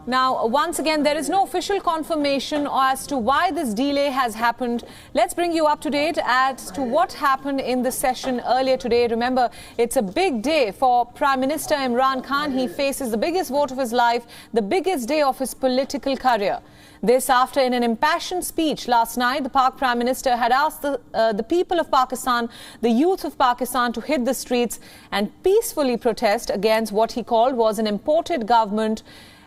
Now, once again, there is no official confirmation as to why this delay has happened. Let's bring you up to date as to what happened in the session earlier today. Remember, it's a big day for Prime Minister Imran Khan. He faces the biggest vote of his life, the biggest day of his political career. This after, in an impassioned speech last night, the Pak Prime Minister had asked the people of Pakistan, the youth of Pakistan, to hit the streets and peacefully protest against what he called was an imported government.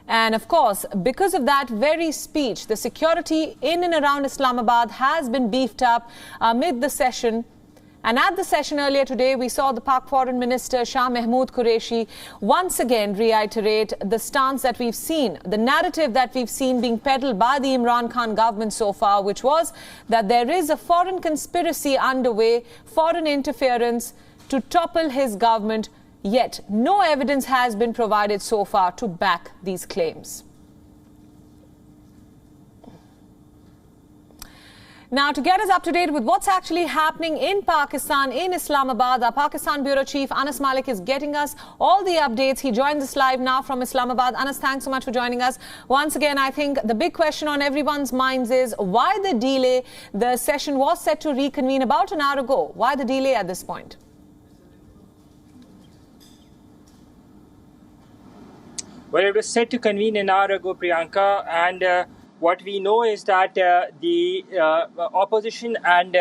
And of course, because of that very speech, the security in and around Islamabad has been beefed up amid the session. And at the session earlier today, we saw the Pak Foreign Minister Shah Mahmood Qureshi once again reiterate the stance that we've seen, the narrative that we've seen being peddled by the Imran Khan government so far, which was that there is a foreign conspiracy underway, foreign interference to topple his government. Yet, no evidence has been provided so far to back these claims. Now, to get us up to date with what's actually happening in Pakistan, in Islamabad, our Pakistan Bureau Chief Anas Malik is getting us all the updates. He joins us live now from Islamabad. Anas, thanks so much for joining us. Once again, I think the big question on everyone's minds is why the delay? The session was set to reconvene about an hour ago. Why the delay at this point? Well, it was set to convene an hour ago, Priyanka, and what we know is that the opposition and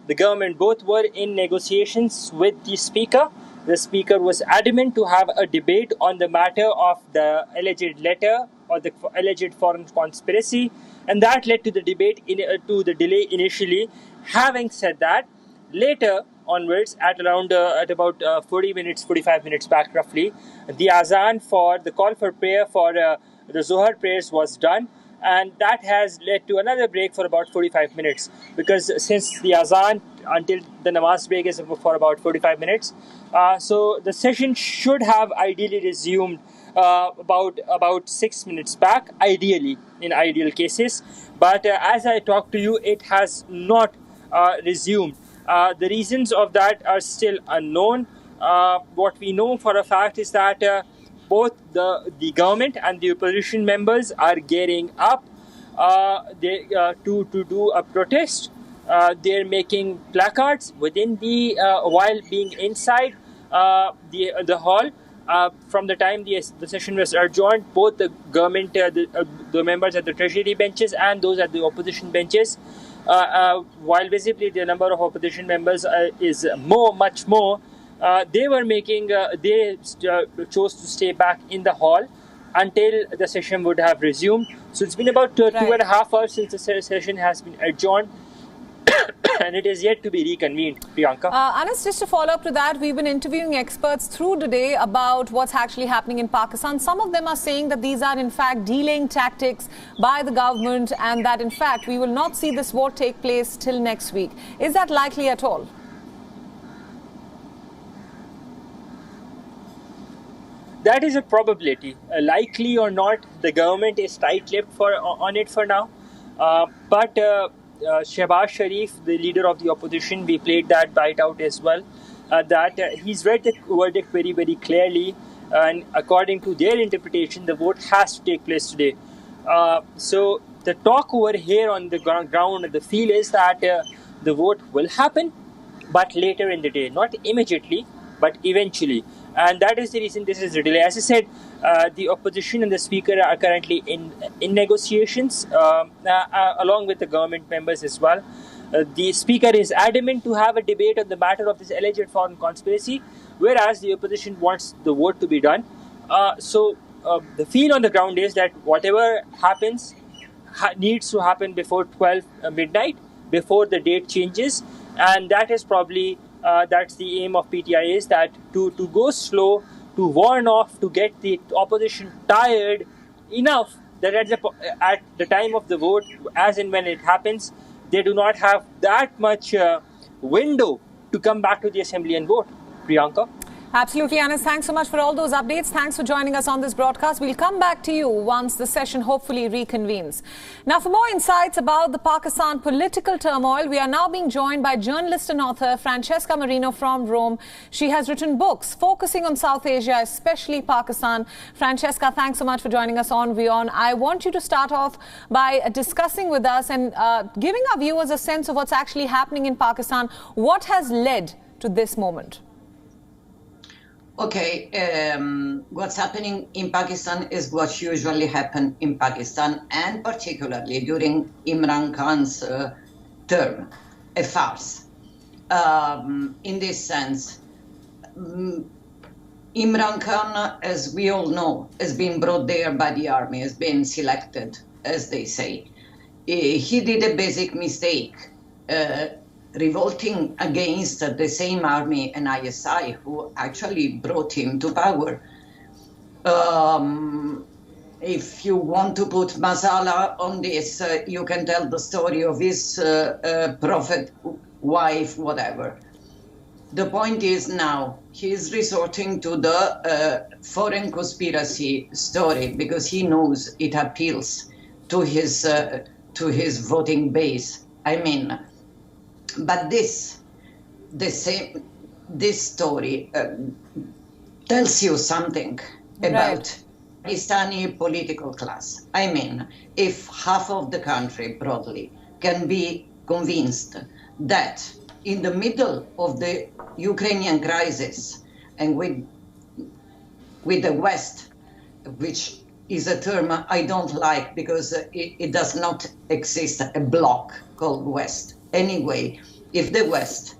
the government both were in negotiations with the Speaker. The Speaker was adamant to have a debate on the matter of the alleged letter or the alleged foreign conspiracy, and that led to the debate, to the delay initially. Having said that, later onwards, at about 45 minutes back roughly, the azan for the call for prayer for the Zohar prayers was done, and that has led to another break for about 45 minutes, because since the azan until the namaz break is for about 45 minutes, so the session should have ideally resumed about 6 minutes back, ideally, in ideal cases, but as I talk to you, it has not resumed. The reasons of that are still unknown. What we know for a fact is that both the government and the opposition members are gearing up to do a protest. They're making placards within while being inside the hall. From the time the session was adjourned, both the government, the members at the treasury benches and those at the opposition benches, while visibly the number of opposition members is much more, they chose to stay back in the hall until the session would have resumed. So it's been about 2.5 hours since the session has been adjourned. And it is yet to be reconvened, Priyanka. Anas, just to follow up to that, we've been interviewing experts through the day about what's actually happening in Pakistan. Some of them are saying that these are in fact delaying tactics by the government and that in fact we will not see this vote take place till next week. Is that likely at all? That is a probability. Likely or not, the government is tight-lipped on it for now. But Shehbaz Sharif, the leader of the opposition, we played that bite out as well, that he's read the verdict very, very clearly, and according to their interpretation, the vote has to take place today. So the talk over here on the ground, the feel is that the vote will happen, but later in the day, not immediately, but eventually. And that is the reason this is a delay. As I said, the opposition and the Speaker are currently in negotiations along with the government members as well. The Speaker is adamant to have a debate on the matter of this alleged foreign conspiracy, whereas the opposition wants the vote to be done. So the feel on the ground is that whatever happens needs to happen before 12 midnight, before the date changes, and that is probably that's the aim of PTI, is that to go slow, to warn off, to get the opposition tired enough that at the time of the vote, as and when it happens, they do not have that much window to come back to the assembly and vote. Priyanka? Absolutely, Anas. Thanks so much for all those updates. Thanks for joining us on this broadcast. We'll come back to you once the session hopefully reconvenes. Now, for more insights about the Pakistan political turmoil, we are now being joined by journalist and author Francesca Marino from Rome. She has written books focusing on South Asia, especially Pakistan. Francesca, thanks so much for joining us on WION. I want you to start off by discussing with us and giving our viewers a sense of what's actually happening in Pakistan. What has led to this moment? Okay, what's happening in Pakistan is what usually happens in Pakistan, and particularly during Imran Khan's term, a farce. In this sense, Imran Khan, as we all know, has been brought there by the army, has been selected, as they say. He did a basic mistake, revolting against the same army and ISI who actually brought him to power. If you want to put masala on this, you can tell the story of his prophet, wife, whatever. The point is now he's resorting to the foreign conspiracy story because he knows it appeals to his voting base. I mean, but this story tells you something about Pakistani political class. I mean, if half of the country broadly can be convinced that in the middle of the Ukrainian crisis and with the West, which is a term I don't like because it does not exist a bloc called West. Anyway, if the West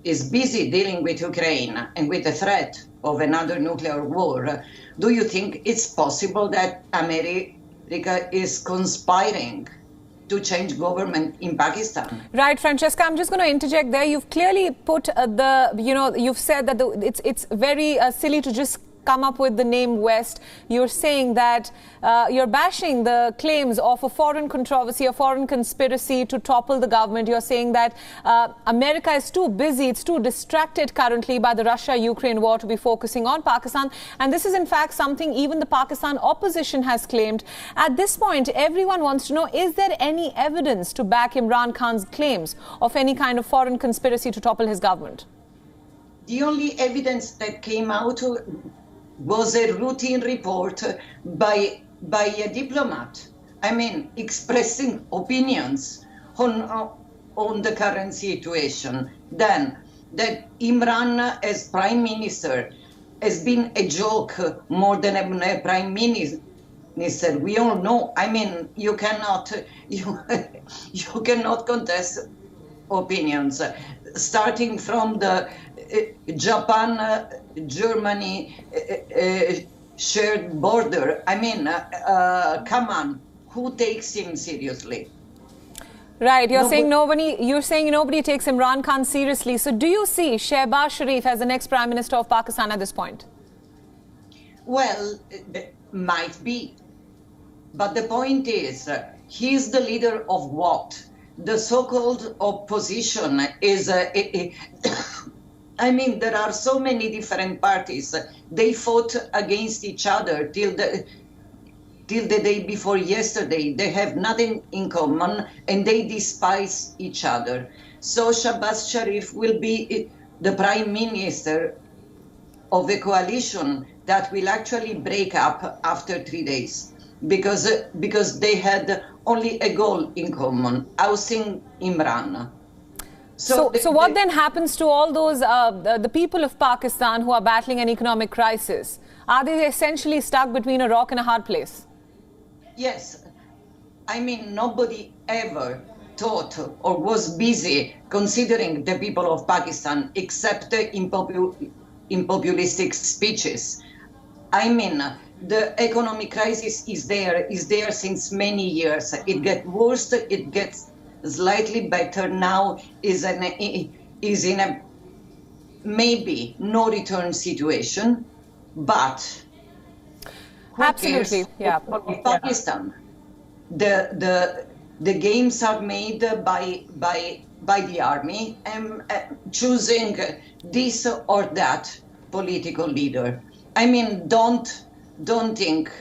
is busy dealing with Ukraine and with the threat of another nuclear war, do you think it's possible that America is conspiring to change government in Pakistan? Right, Francesca, I'm just going to interject there. You've clearly put you've said that it's very silly to just come up with the name West. You're saying that you're bashing the claims of a foreign controversy, a foreign conspiracy to topple the government. You're saying that America is too busy, it's too distracted currently by the Russia-Ukraine war to be focusing on Pakistan. And this is in fact something even the Pakistan opposition has claimed. At this point, everyone wants to know, is there any evidence to back Imran Khan's claims of any kind of foreign conspiracy to topple his government? The only evidence that came out was a routine report by a diplomat. I mean, expressing opinions on the current situation. Then, that Imran as prime minister has been a joke more than a prime minister. We all know. I mean, you cannot contest opinions. Starting from the Japan-Germany shared border. I mean, come on, who takes him seriously? Right, you're saying nobody takes Imran Khan seriously. So do you see Shehbaz Sharif as the next Prime Minister of Pakistan at this point? Well, might be. But the point is, he's the leader of what? The so-called opposition is I mean, there are so many different parties. They fought against each other till the day before yesterday. They have nothing in common and they despise each other. So Shehbaz Sharif will be the prime minister of a coalition that will actually break up after 3 days because they had only a goal in common, ousting Imran. So what then happens to all those, the people of Pakistan who are battling an economic crisis? Are they essentially stuck between a rock and a hard place? Yes. I mean, nobody ever thought or was busy considering the people of Pakistan except in populistic speeches. I mean, the economic crisis is there since many years. It gets worse, it gets slightly better now, is in a maybe no return situation, but absolutely, yeah. Pakistan, the games are made by the army and choosing this or that political leader. I mean, don't think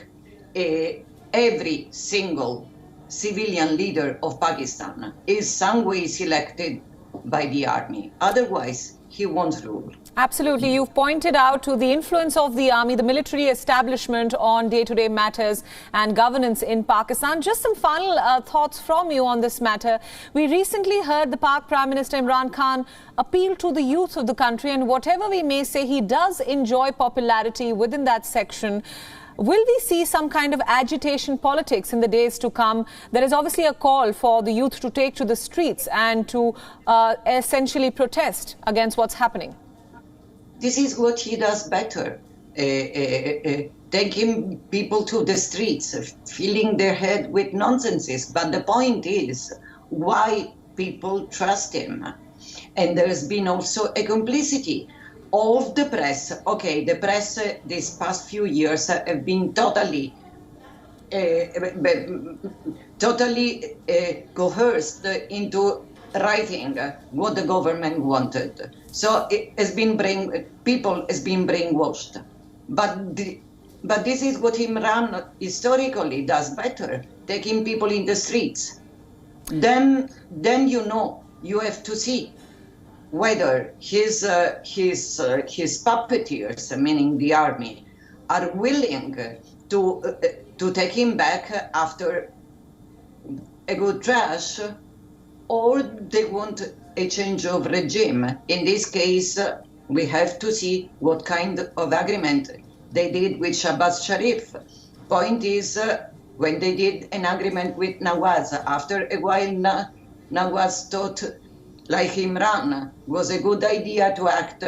every single civilian leader of Pakistan is some way selected by the army. Otherwise, he won't rule. Absolutely. You've pointed out to the influence of the army, the military establishment on day-to-day matters and governance in Pakistan. Just some final thoughts from you on this matter. We recently heard the Pak Prime Minister Imran Khan appeal to the youth of the country, and whatever we may say, he does enjoy popularity within that section. Will we see some kind of agitation politics in the days to come? There is obviously a call for the youth to take to the streets and to essentially protest against what's happening. This is what he does better, taking people to the streets, filling their head with nonsenses. But the point is why people trust him. And there's been also a complicity of the press. Okay, the press these past few years have been totally coerced into writing what the government wanted. So it has been people has been brainwashed. But this is what Imran historically does better, taking people in the streets. Then you have to see whether his puppeteers, meaning the army, are willing to take him back after a good trash, or they want a change of regime. In this case, we have to see what kind of agreement they did with Shahbaz Sharif. Point is, when they did an agreement with Nawaz, after a while Nawaz thought, like Imran, was a good idea to act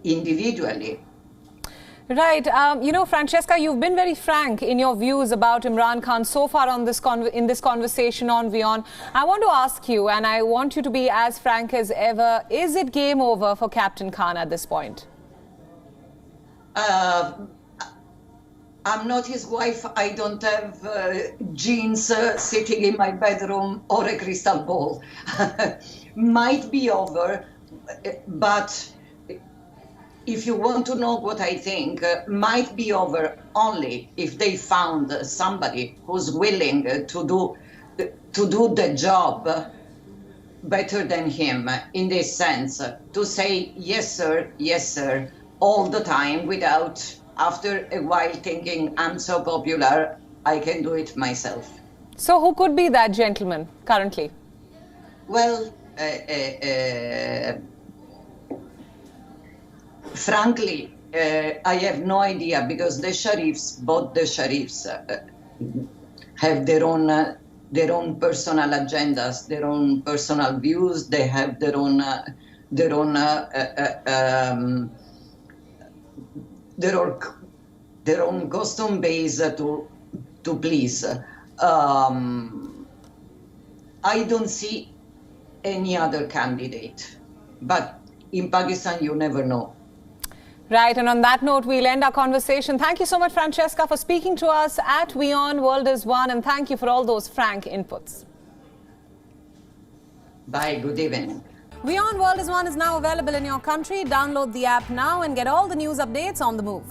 individually. Right. Francesca, you've been very frank in your views about Imran Khan so far on in this conversation on WION. I want to ask you, and I want you to be as frank as ever, is it game over for Captain Khan at this point? I'm not his wife. I don't have jeans sitting in my bedroom or a crystal ball. Might be over, but if you want to know what I think, might be over only if they found somebody who's willing to do the job better than him, in this sense, to say yes sir, all the time, without after a while thinking, I'm so popular, I can do it myself. So who could be that gentleman currently? Well, frankly, I have no idea, because both the Sharifs have their own personal agendas, their own personal views. They have their own custom base to please. I don't see any other candidate, but in Pakistan you never know. Right, and on that note, we'll end our conversation. Thank you so much, Francesca, for speaking to us at WION World is One, and thank you for all those frank inputs. Bye, good evening. WION World is One is now available in your country. Download the app now and get all the news updates on the move.